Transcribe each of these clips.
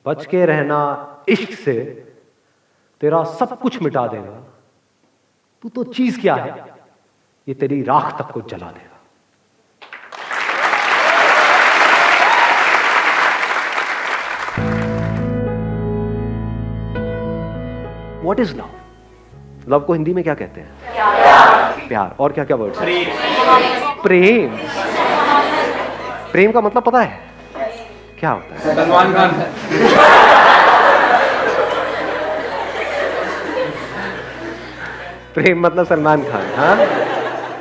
बच के रहना इश्क से, तेरा सब कुछ मिटा देगा। तू तो चीज क्या है, ये तेरी राख तक को जला देगा। What is love? लव को हिंदी में क्या कहते हैं? प्यार। और क्या क्या वर्ड? प्रेम। प्रेम का मतलब पता है क्या होता है? सलमान खान। प्रेम मतलब सलमान खान। हाँ,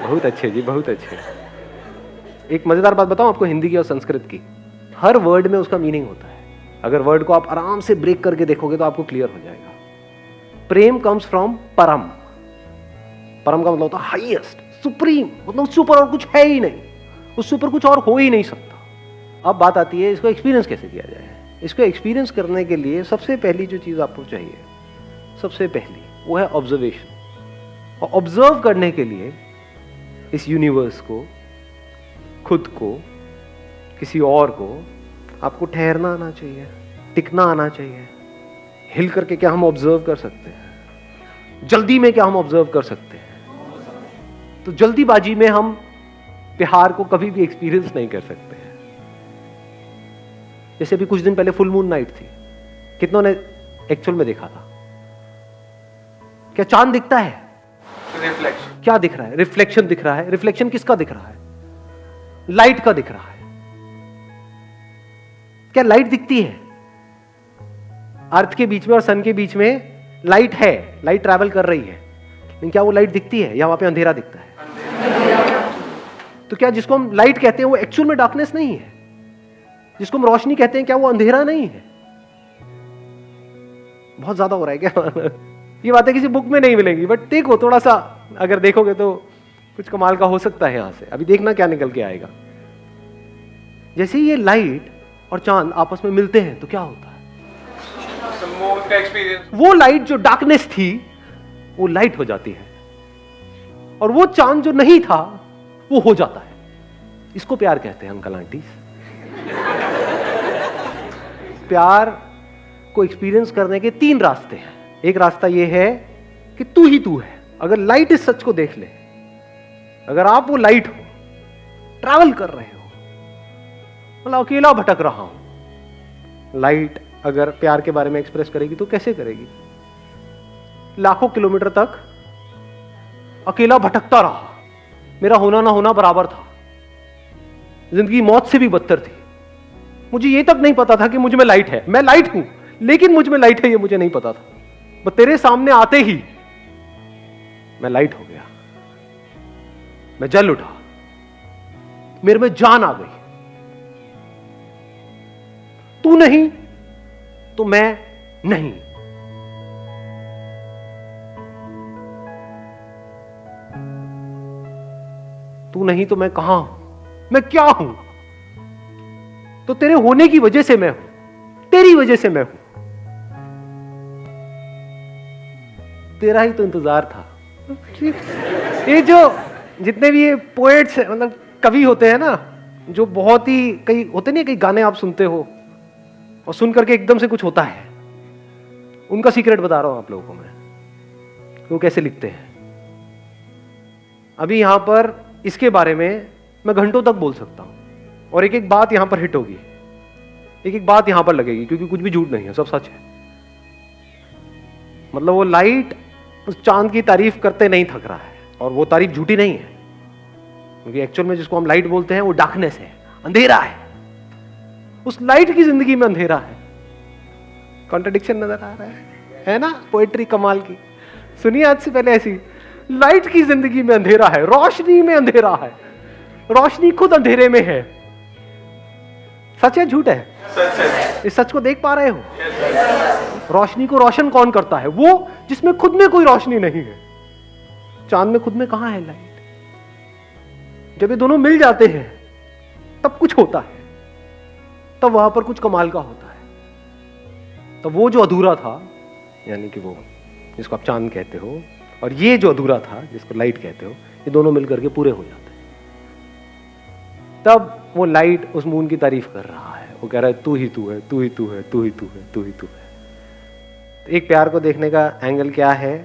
बहुत अच्छे जी, बहुत अच्छे। एक मजेदार बात बताऊं आपको हिंदी की और संस्कृत की। हर वर्ड में उसका मीनिंग होता है। अगर वर्ड को आप आराम से ब्रेक करके देखोगे तो आपको क्लियर हो जाएगा। प्रेम कम्स फ्रॉम परम। परम का मतलब होता है हाईएस्ट, सुप्रीम, मतलब उससे ऊपर और कुछ है ही नहीं, उससे ऊपर कुछ और हो ही नहीं सकता। अब बात आती है इसको एक्सपीरियंस कैसे किया जाए। इसको एक्सपीरियंस करने के लिए सबसे पहली जो चीज आपको चाहिए, सबसे पहली वो है ऑब्जर्वेशन। और ऑब्जर्व करने के लिए इस यूनिवर्स को, खुद को, किसी और को, आपको ठहरना आना चाहिए, टिकना आना चाहिए। हिल करके क्या हम ऑब्जर्व कर सकते हैं? जल्दी में क्या हम ऑब्जर्व कर सकते हैं? तो जल्दीबाजी में हम प्यार को कभी भी एक्सपीरियंस नहीं कर सकते हैं। जैसे अभी कुछ दिन पहले फुल मून नाइट थी, कितनों ने एक्चुअल में देखा था? क्या चांद दिखता है? रिफ्लेक्शन। क्या दिख रहा है? रिफ्लेक्शन दिख रहा है। रिफ्लेक्शन किसका दिख रहा है? लाइट का दिख रहा है। क्या लाइट दिखती है? अर्थ के बीच में और सन के बीच में लाइट है, लाइट ट्रैवल कर रही है, लेकिन क्या वो लाइट दिखती है या वहां पे अंधेरा दिखता है? तो क्या जिसको हम लाइट कहते हैं वो एक्चुअल में डार्कनेस नहीं है? जिसको हम रोशनी कहते हैं क्या वो अंधेरा नहीं है? बहुत ज्यादा हो रहा है क्या? ये बातें किसी बुक में नहीं मिलेंगी, बट देखो थोड़ा सा अगर देखोगे तो कुछ कमाल का हो सकता है यहां से। अभी देखना क्या निकल के आएगा। जैसे ही ये लाइट और चांद आपस में मिलते हैं तो क्या होता है? का एक्सपीरियंस। वो लाइट जो डार्कनेस थी वो लाइट हो जाती है, और वो चांद जो नहीं था वो हो जाता है। इसको प्यार कहते हैं अंकल आंटी। प्यार को एक्सपीरियंस करने के 3 रास्ते हैं। एक रास्ता ये है कि तू ही तू है। अगर लाइट इस सच को देख ले, अगर आप वो लाइट हो, ट्रैवल कर रहे हो, मतलब अकेला भटक रहा हूं, लाइट अगर प्यार के बारे में एक्सप्रेस करेगी तो कैसे करेगी? लाखों किलोमीटर तक अकेला भटकता रहा, मेरा होना ना होना बराबर था, जिंदगी मौत से भी बदतर थी। मुझे ये तक नहीं पता था कि मुझ में लाइट है। मैं लाइट हूं लेकिन मुझ में लाइट है ये मुझे नहीं पता था। बस तेरे सामने आते ही मैं लाइट हो गया, मैं जल उठा, मेरे में जान आ गई। तू नहीं तो मैं नहीं। तू नहीं तो मैं कहां हूं? मैं क्या हूं? तो तेरे होने की वजह से मैं हूं, तेरी वजह से मैं हूं। तेरा ही तो इंतजार था। ये जो जितने भी ये पोएट्स मतलब कवि होते हैं ना, जो बहुत ही कई होते नहीं, कई गाने आप सुनते हो और सुन करके एकदम से कुछ होता है, उनका सीक्रेट बता रहा हूं आप लोगों को मैं, वो कैसे लिखते हैं। अभी यहां पर इसके बारे में मैं घंटों तक बोल सकता हूं और एक एक बात यहां पर हिट होगी, एक एक बात यहां पर लगेगी, क्योंकि कुछ भी झूठ नहीं है, सब सच है। मतलब वो लाइट उस चांद की तारीफ करते नहीं थक रहा है, और वो तारीफ झूठी नहीं है, क्योंकि एक्चुअल में जिसको हम लाइट बोलते हैं वो डार्कनेस है, अंधेरा है। उस लाइट की जिंदगी में अंधेरा है। कॉन्ट्रडिक्शन नजर आ रहा है ना? पोएट्री कमाल की। सुनिए आज से पहले ऐसी, लाइट की जिंदगी में अंधेरा है, रोशनी में अंधेरा है, रोशनी खुद अंधेरे में है। सच है झूठ है? सच है। इस सच को देख पा रहे हो? रोशनी को रोशन कौन करता है? वो जिसमें खुद में कोई रोशनी नहीं है। चांद में खुद में कहां है लाइट? जब ये दोनों मिल जाते हैं तब कुछ होता है, तब वहां पर कुछ कमाल का होता है। तब वो जो अधूरा था, यानी कि वो जिसको आप चांद कहते हो, और ये जो अधूरा था जिसको लाइट कहते हो, ये दोनों मिलकर के पूरे हो जाते हैं। तब वो लाइट उस मून की तारीफ कर रहा है, वो कह रहा है तू ही तू है, तू ही तू है, तू ही तू है, तू ही तू है। तो एक प्यार को देखने का एंगल क्या है?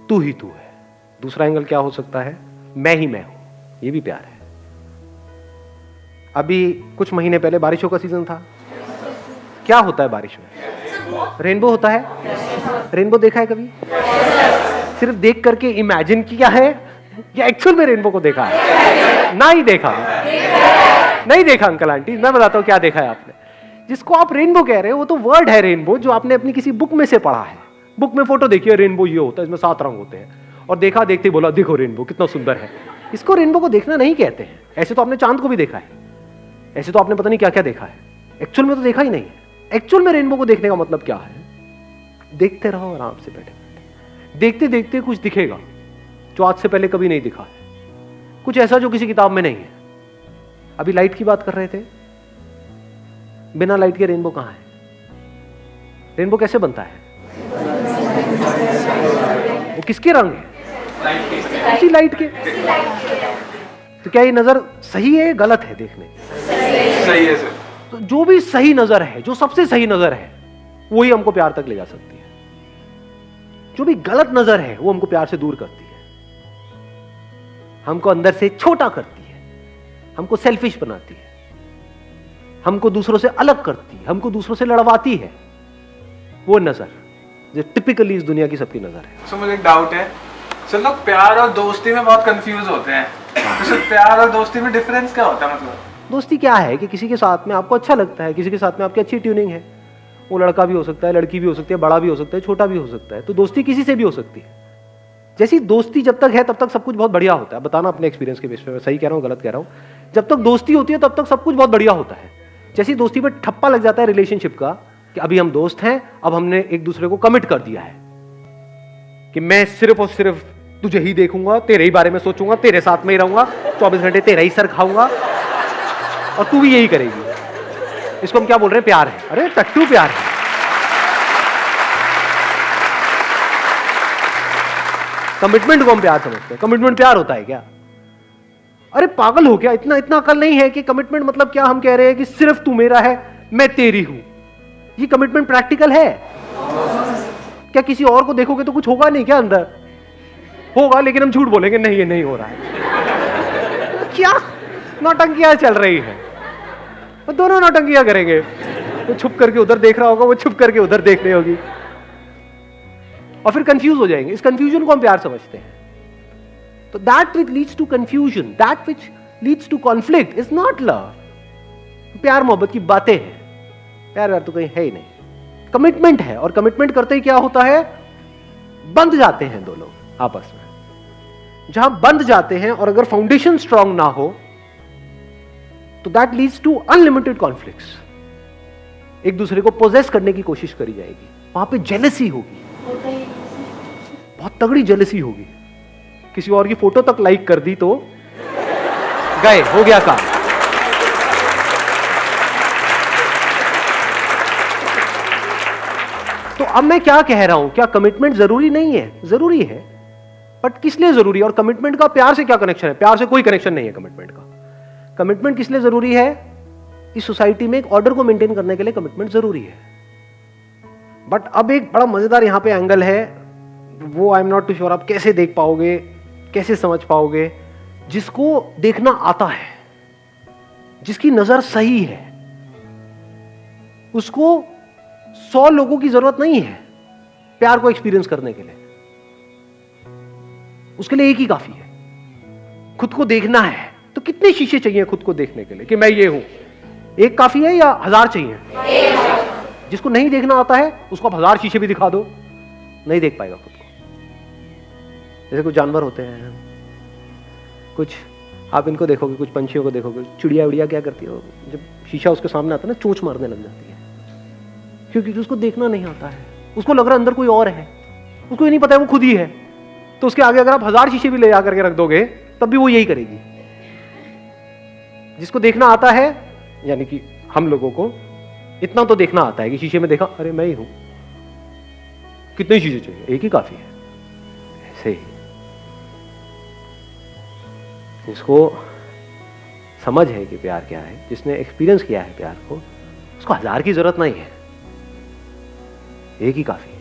तू ही तू है। दूसरा एंगल क्या हो सकता है? मैं ही मैं हूं। ये भी प्यार है। अभी कुछ महीने पहले बारिशों का सीजन था। क्या होता है बारिश में? रेनबो होता है। रेनबो देखा है कभी? सिर्फ देख करके इमेजिन किया है या एक्चुअल में रेनबो को देखा है? ना ही देखा, नहीं देखा अंकल आंटी। मैं बताता हूं क्या देखा है आपने। जिसको आप रेनबो कह रहे हो वो तो वर्ड है रेनबो, जो आपने अपनी किसी बुक में से पढ़ा है। बुक में फोटो देखी है, रेनबो ये होता है, इसमें 7 रंग होते हैं, और देखा देखते बोला देखो रेनबो कितना सुंदर है। इसको रेनबो को देखना नहीं कहते हैं। ऐसे तो आपने चांद को भी देखा है, ऐसे तो आपने पता नहीं क्या क्या देखा है, एक्चुअल में तो देखा ही नहीं है। एक्चुअल में रेनबो को देखने का मतलब क्या है? देखते रहो आराम से बैठे बैठे, देखते देखते कुछ दिखेगा जो आज से पहले कभी नहीं दिखा है, कुछ ऐसा जो किसी किताब में नहीं है। अभी लाइट की बात कर रहे थे, बिना लाइट के रेनबो कहां है? रेनबो कैसे बनता है? वो किसके रंग है? उसी लाइट के। तो क्या ये नजर सही है, गलत है? देखने सही है सर। तो जो भी सही नजर है, जो सबसे सही नजर है, वही हमको प्यार तक ले जा सकती है। जो भी गलत नजर है वो हमको प्यार से दूर करती है, हमको अंदर से छोटा करती है, हमको सेल्फिश बनाती है, हमको दूसरों से अलग करती है, हमको दूसरों से लड़वाती है। वो नजर जो टिपिकली इस दुनिया की सबकी नजर है। सर मुझे एक डाउट है सर, लोग प्यार और दोस्ती में बहुत कंफ्यूज होते हैं। तो सर प्यार और दोस्ती में डिफरेंस क्या होता है? मतलब दोस्ती क्या है कि किसी के साथ में आपको अच्छा लगता है, किसी के साथ में आपकी अच्छी ट्यूनिंग है। वो लड़का भी हो सकता है, लड़की भी हो सकती है, बड़ा भी हो सकता है, छोटा भी हो सकता है। तो दोस्ती किसी से भी हो सकती है। जैसी दोस्ती जब तक है तब तक सब कुछ बहुत बढ़िया होता है। बताना अपने एक्सपीरियंस के बेस पे, मैं सही कह रहा हूँ गलत कह रहा हूँ। जब तक दोस्ती होती है तब तक सब कुछ बहुत बढ़िया होता है। जैसी दोस्ती पे ठप्पा लग जाता है रिलेशनशिप का कि अभी हम दोस्त हैं, अब हमने एक दूसरे को कमिट कर दिया है कि मैं सिर्फ और सिर्फ तुझे ही देखूंगा, तेरे ही बारे में सोचूंगा, तेरे साथ में ही रहूंगा, 24 घंटे तेरा ही सर खाऊंगा और तू भी यही करेगी। इसको हम क्या बोल रहे हैं? प्यार है। अरे टट्टू प्यार है। कमिटमेंट को हम प्यार समझते हैं। कमिटमेंट प्यार होता है क्या? अरे पागल हो क्या? इतना इतना अकल नहीं है कि कमिटमेंट मतलब क्या? हम कह रहे हैं कि सिर्फ तू मेरा है, मैं तेरी हूं। ये कमिटमेंट प्रैक्टिकल है क्या? किसी और को देखोगे तो कुछ होगा नहीं क्या? अंदर होगा, लेकिन हम झूठ बोलेंगे नहीं ये नहीं हो रहा है। क्या नौटंकियां चल रही है? वो दोनों नौटंकियां करेंगे। वो छुप करके उधर देख रहा होगा, वो छुप करके उधर देख रही होगी, और फिर कंफ्यूज हो जाएंगे। इस कंफ्यूजन को हम प्यार समझते हैं। तो that which leads to confusion, that which leads to conflict is not love. प्यार मोहब्बत की बातें हैं, प्यार व्यार तो कहीं है ही नहीं। कमिटमेंट है, और कमिटमेंट करते ही क्या होता है? बंध जाते हैं दो लोग आपस में। जहां बंध जाते हैं और अगर फाउंडेशन स्ट्रांग ना हो तो that leads to unlimited conflicts. एक दूसरे को पोजेस करने की कोशिश करी जाएगी, वहां पे जेलसी होगी, बहुत तगड़ी जेलसी होगी। किसी और की फोटो तक लाइक कर दी तो गए, हो गया काम। तो अब मैं क्या कह रहा हूं? क्या कमिटमेंट जरूरी नहीं है? जरूरी है, बट किस लिए जरूरी है? और कमिटमेंट का प्यार से क्या कनेक्शन है? प्यार से कोई कनेक्शन नहीं है कमिटमेंट का। कमिटमेंट किस लिए जरूरी है? इस सोसाइटी में एक ऑर्डर को मेंटेन करने के लिए कमिटमेंट जरूरी है। बट अब एक बड़ा मजेदार यहां पे एंगल है, वो I am not too sure आप कैसे देख पाओगे, कैसे समझ पाओगे। जिसको देखना आता है, जिसकी नजर सही है, उसको 100 लोगों की जरूरत नहीं है प्यार को एक्सपीरियंस करने के लिए। उसके लिए एक ही काफी है। खुद को देखना है तो कितने शीशे चाहिए खुद को देखने के लिए कि मैं ये हूं? एक काफी है या 1000 चाहिए? जिसको नहीं देखना आता है उसको आप 1000 शीशे भी दिखा दो, नहीं देख पाएगा खुद को। जैसे कुछ जानवर होते हैं, कुछ आप इनको देखोगे, कुछ पंछियों को देखोगे, चिड़िया उड़िया क्या करती है, जब शीशा उसके सामने आता है ना, चोंच मारने लग जाती है, क्योंकि उसको देखना नहीं आता है। उसको लग रहा है अंदर कोई और है, उसको ये नहीं पता है वो खुद ही है। तो उसके आगे अगर आप 1000 शीशे भी ले जाकर के रख दोगे तब भी वो यही करेगी। जिसको देखना आता है, यानी कि हम लोगों को इतना तो देखना आता है कि शीशे में देखा, अरे मैं ही हूं, कितने शीशे चाहिए? एक ही काफी है। ऐसे ही जिसको समझ है कि प्यार क्या है, जिसने एक्सपीरियंस किया है प्यार को, उसको 1000 की जरूरत नहीं है, एक ही काफी है।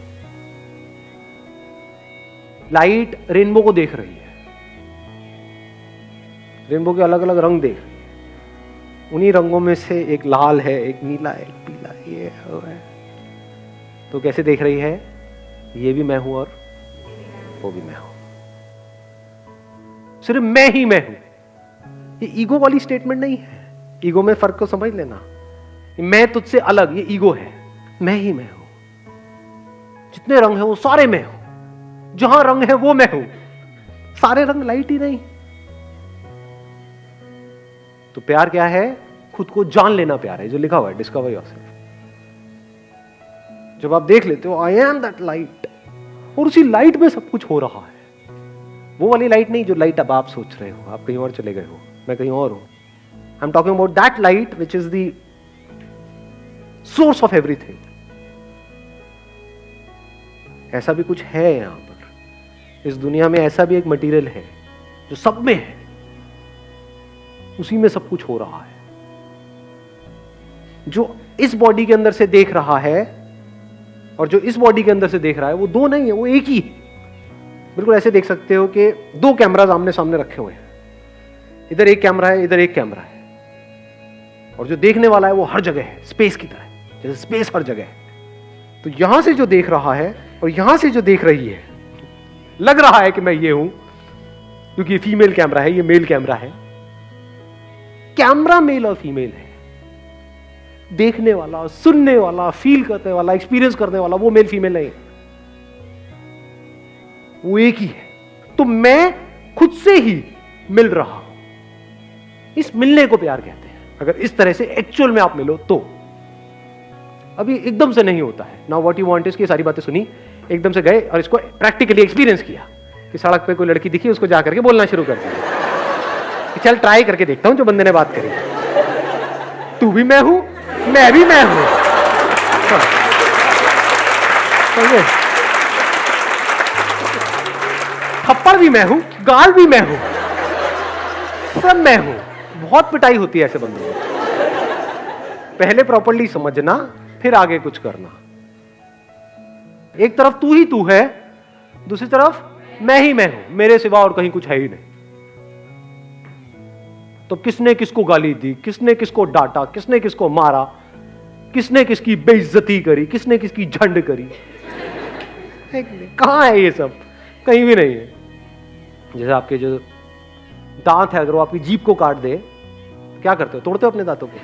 लाइट रेनबो को देख रही है, रेनबो के अलग अलग रंग देख रही है, उन्हीं रंगों में से एक लाल है, एक नीला है, एक पीला है, ये है। तो कैसे देख रही है, ये भी मैं हूं और वो भी मैं हूं, सिर्फ मैं ही मैं हूं। ये ईगो वाली स्टेटमेंट नहीं है, ईगो में फर्क को समझ लेना। मैं तुझसे अलग, ये ईगो है। मैं ही मैं हूं, जितने रंग हैं वो सारे मैं हूं, जहां रंग है वो मैं हूं, सारे रंग लाइट ही नहीं। तो प्यार क्या है, खुद को जान लेना प्यार है, जो लिखा हुआ है डिस्कवर योरसेल्फ। जब आप देख लेते हो आई एम दैट लाइट, और उसी लाइट में सब कुछ हो रहा है, वो वाली लाइट नहीं जो लाइट अब आप सोच रहे हो, आप कहीं और चले गए हो, मैं कहीं और हूं। I am talking about that light which is the source of everything. ऐसा भी कुछ है यहां पर, इस दुनिया में ऐसा भी एक मटेरियल है जो सब में है, उसी में सब कुछ हो रहा है। जो इस बॉडी के अंदर से देख रहा है और जो इस बॉडी के अंदर से देख रहा है, वो दो नहीं है, वो एक ही है। बिल्कुल ऐसे देख सकते हो कि दो कैमराज आमने सामने रखे हुए हैं, इधर एक कैमरा है, इधर एक कैमरा है, और जो देखने वाला है वो हर जगह है, स्पेस की तरह, जैसे स्पेस हर जगह है। तो यहां से जो देख रहा है और यहां से जो देख रही है, लग रहा है कि मैं ये हूं, क्योंकि ये फीमेल कैमरा है, ये मेल कैमरा है। कैमरा मेल और फीमेल है, देखने वाला, सुनने वाला, फील करने वाला, एक्सपीरियंस करने वाला वो मेल फीमेल नहीं, वो एक ही है। तो मैं खुद से ही मिल रहा हूं, इस मिलने को प्यार कहते हैं। अगर इस तरह से एक्चुअल में आप मिलो तो, अभी एकदम से नहीं होता है। Now what you want is की सारी बातें सुनी, एकदम से गए और इसको प्रैक्टिकली एक्सपीरियंस किया कि सड़क पे कोई लड़की दिखी, उसको जाकर के बोलना शुरू कर दिया कि चल ट्राई करके देखता हूं जो बंदे ने बात करी, तू भी मैं हूं, मैं भी मैं हूं। थप्पड़ भी मैं हूं, गाल भी मैं हूं, सब मैं हूं। बहुत पिटाई होती है ऐसे बंदों को। पहले प्रॉपर्ली समझना, फिर आगे कुछ करना। एक तरफ तू ही तू है, दूसरी तरफ मैं ही मैं हूं, मेरे सिवा और कहीं कुछ है ही नहीं। तो किसने किसको गाली दी, किसने किसको डांटा, किसने किसको मारा, किसने किसकी बेइज्जती करी, किसने किसकी झंड करी, कहां है ये सब? कहीं भी नहीं है। जैसे आपके जो दांत है, अगर वो आपकी जीभ को काट दे, क्या करते हो? तोड़ते हो अपने दांतों को?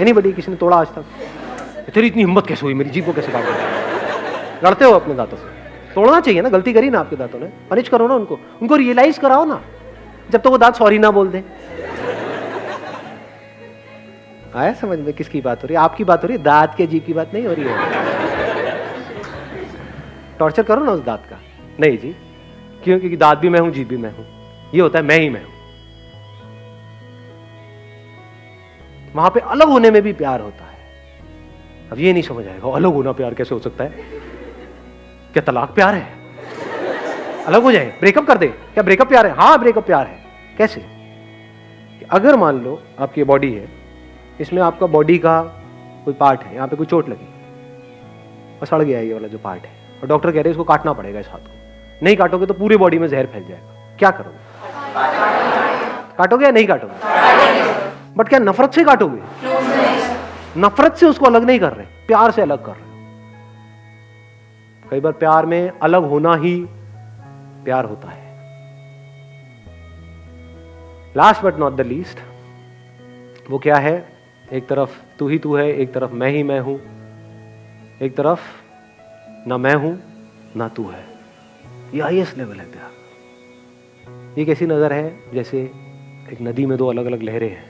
एनीबॉडी, किसी ने तोड़ा आज तक? तेरी इतनी हिम्मत कैसे हुई, मेरी जीभ को कैसे काट दिया? लड़ते हो अपने दांतों से? तोड़ना चाहिए ना, गलती करी ना आपके दांतों ने, पनिश करो ना उनको रियलाइज कराओ ना, जब तक वो दांत सॉरी ना बोल दे। आया समझ में किसकी बात हो रही है? आपकी बात हो रही है, दांत के जीभ की बात नहीं हो रही है। टॉर्चर करो ना उस दांत का। नहीं जी, क्यों? क्योंकि दांत भी मैं हूं, जीभ भी मैं हूं, ये होता है मैं ही मैं हूं। वहां पे अलग होने में भी प्यार होता है। अब ये नहीं समझ आएगा, अलग होना प्यार कैसे हो सकता है? क्या तलाक प्यार है? अलग हो जाए, ब्रेकअप कर दे, क्या ब्रेकअप प्यार है? हाँ ब्रेकअप प्यार है। कैसे? अगर मान लो आपकी बॉडी है, इसमें आपका बॉडी का कोई पार्ट है, यहाँ पे कोई चोट लगी और सड़ गया ये वाला जो पार्ट है, और डॉक्टर कह रहे हैं इसको काटना पड़ेगा इस हाथ को, नहीं काटोगे तो पूरी बॉडी में जहर फैल जाएगा, क्या करोगे? काटोगे या नहीं काटोगे? बट क्या नफरत से काटोगे? नफरत से उसको अलग नहीं कर रहे, प्यार से अलग कर रहे हो। कई बार प्यार में अलग होना ही प्यार होता है। Last but not the least, वो क्या है? एक तरफ तू ही तू है, एक तरफ मैं ही मैं हूं, एक तरफ ना मैं हूं ना तू है। ये हाईएस्ट लेवल है प्यार। ये कैसी नजर है? जैसे एक नदी में दो अलग अलग लहरें हैं।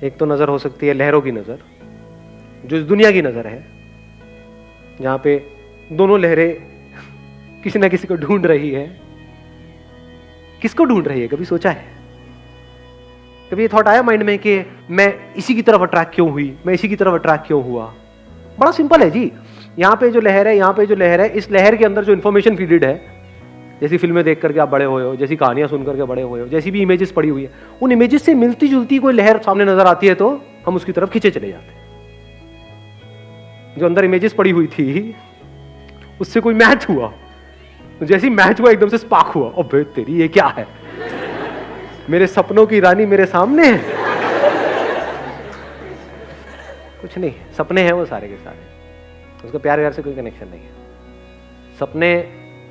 एक तो नजर हो सकती है लहरों की नजर, जो इस दुनिया की नजर है, जहां पे दोनों लहरें किसी ना किसी को ढूंढ रही है। किसको ढूंढ रही है? कभी सोचा है? कभी ये थॉट आया माइंड में कि मैं इसी की तरफ अट्रैक्ट क्यों हुई, मैं इसी की तरफ अट्रैक्ट क्यों हुआ? बड़ा सिंपल है जी। यहाँ पे जो लहर है, यहाँ पे जो लहर है, इस लहर के अंदर जो इंफॉर्मेशन फीडेड है जैसी फिल्में देख करके आप बड़े हुए हो, जैसी कहानियां सुन करके बड़े हुए हो, जैसी भी इमेजेस पड़ी हुई है, उन इमेजेस से मिलती जुलती कोई लहर सामने नजर आती है तो हम उसकी तरफ खींचे चले जाते हैं। जो अंदर इमेजेस पड़ी हुई थी उससे कोई मैच हुआ, तो जैसी मैच हुआ एकदम से स्पार्क हुआ, अबे तेरी ये क्या है, मेरे सपनों की रानी मेरे सामने है। कुछ नहीं, सपने हैं वो सारे के सारे, उसका प्यार व्यार से कोई कनेक्शन नहीं है। सपने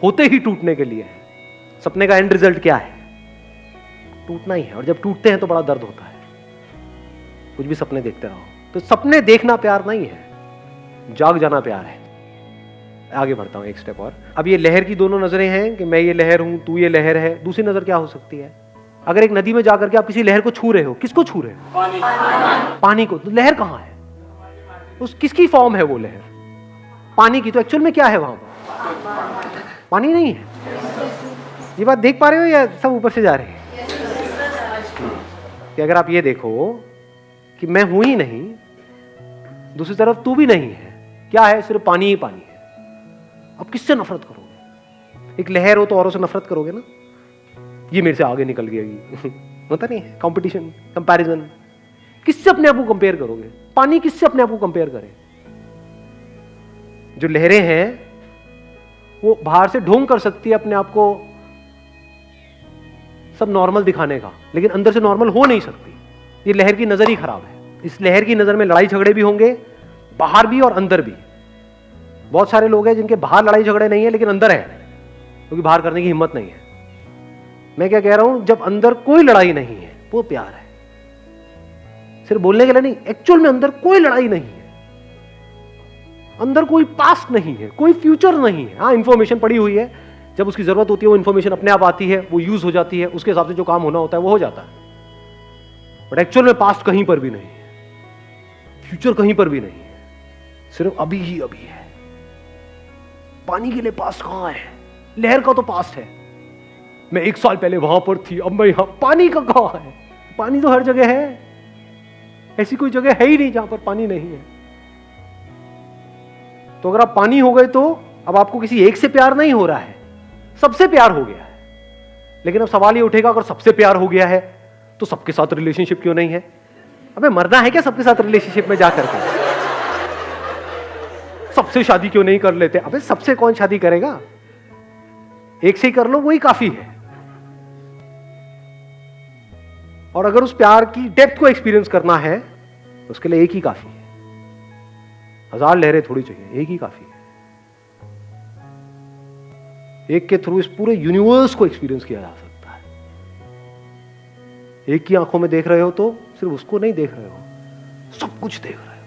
होते ही टूटने के लिए है। सपने का एंड रिजल्ट क्या है? टूटना ही है, और जब टूटते हैं तो बड़ा दर्द होता है। कुछ भी सपने देखते रहो, तो सपने देखना प्यार नहीं है, जाग जाना प्यार है। आगे बढ़ता हूं एक स्टेप और। अब ये लहर की दोनों नजरें हैं कि मैं ये लहर हूं, तू ये लहर है। दूसरी नजर क्या हो सकती है? अगर एक नदी में जाकर के आप किसी लहर को छू रहे हो, किसको छू रहे हो? पानी को। तो लहर कहां है? उस किसकी फॉर्म है वो लहर? पानी की। तो एक्चुअल में क्या है वहां पर? पानी नहीं है। ये बात देख पा रहे हो या सब ऊपर से जा रहे हैं? कि अगर आप ये देखो कि मैं हूं ही नहीं, दूसरी तरफ तू भी नहीं है, क्या है? सिर्फ पानी ही पानी है। अब किससे नफरत करोगे? एक लहर हो तो औरों से नफरत करोगे ना, ये मेरे से आगे निकल गई होता नहीं है, कंपटीशन, कंपैरिजन। किससे अपने आप को कंपेयर करोगे? पानी किससे अपने आप को कंपेयर करे? जो लहरें हैं वो बाहर से ढोंग कर सकती है अपने आप को सब नॉर्मल दिखाने का, लेकिन अंदर से नॉर्मल हो नहीं सकती। ये लहर की नजर ही खराब है। इस लहर की नजर में लड़ाई झगड़े भी होंगे, बाहर भी और अंदर भी। बहुत सारे लोग हैं जिनके बाहर लड़ाई झगड़े नहीं है लेकिन अंदर है, क्योंकि बाहर करने की हिम्मत नहीं है। मैं क्या कह रहा हूं, जब अंदर कोई लड़ाई नहीं है वो प्यार है। सिर्फ बोलने के लिए नहीं, एक्चुअल में अंदर कोई लड़ाई नहीं है, अंदर कोई पास्ट नहीं है, कोई फ्यूचर नहीं है। हाँ, इंफॉर्मेशन पड़ी हुई है, जब उसकी जरूरत होती है वो इंफॉर्मेशन अपने आप आती है, वो यूज हो जाती है, उसके हिसाब से जो काम होना होता है वो हो जाता है। बट एक्चुअल में पास्ट कहीं पर भी नहीं है, फ्यूचर कहीं पर भी नहीं है, सिर्फ अभी ही अभी है। पानी के लिए पास्ट कहां है? लहर का तो पास्ट है, मैं 1 साल पहले वहां पर थी, अब मैं यहां। पानी का कहां है? पानी तो हर जगह है, ऐसी कोई जगह है ही नहीं जहां पर पानी नहीं है। तो अगर आप पानी हो गए तो अब आपको किसी एक से प्यार नहीं हो रहा है, सबसे प्यार हो गया है। लेकिन अब सवाल ये उठेगा, अगर सबसे प्यार हो गया है तो सबके साथ रिलेशनशिप क्यों नहीं है? अबे मरना है क्या सबके साथ रिलेशनशिप में जाकर के? सबसे शादी क्यों नहीं कर लेते? अबे सबसे कौन शादी करेगा? एक से ही कर लो, वही काफी है। और अगर उस प्यार की डेप्थ को एक्सपीरियंस करना है तो उसके लिए एक ही काफी है। 1000 लहरें थोड़ी चाहिए, एक ही काफी है। एक के थ्रू इस पूरे यूनिवर्स को एक्सपीरियंस किया जा सकता है। एक की आंखों में देख रहे हो तो सिर्फ उसको नहीं देख रहे हो, सब कुछ देख रहे हो।